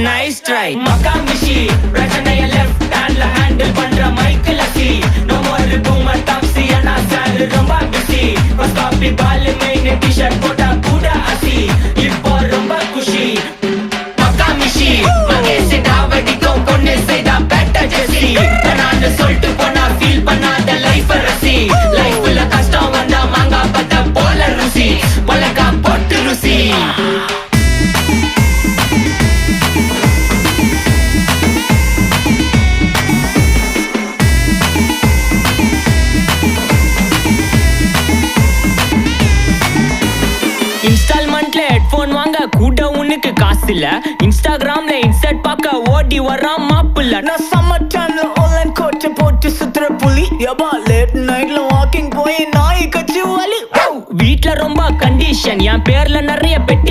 nice try Makkamishi பிரச்சனைய left ஹேண்ட்ல handle பண்ற மைக்கேல் அசி நோ மோர் பூமர் டாக்ஸி அண்ணா சார் ரொம்ப பிஸி ஃபர்ஸ்ட் காப்பி பால் மெயின் டி-ஷர்ட் போட்டா கூட அசி இப்போ ரொம்ப குஷி மக்காமிஷி மகேஷ் டாவடிக்கும் பொண்ணு செய்தா பெட்ட ஜெசி நான் சொல்லிட்டு போனா ஃபீல் பண்ணாத லைஃப் ரசி லைஃப்ல கஷ்டம் வந்தா மாங்கா பத்த போல ருசி பலகா போட்டு ருசி இன்ஸ்டால்மெண்ட்ல ஹெட்போன் வாங்க கூட உனக்கு காசு இல்ல இன்ஸ்டாகிராம்ல இன்ஸ்டர்ட் பார்க்க ஓடி வரான் மாப்பிள்ள நான் சம்மர் டைம்ல ஆன்லைன் கோட்டை போட்டு சுத்துற புலி யபா லேட் நைட்ல வாக்கிங் போய் நாய் கச்சி வலி வீட்ல ரொம்ப கண்டிஷன் என் பேர்ல நிறைய பெட்டி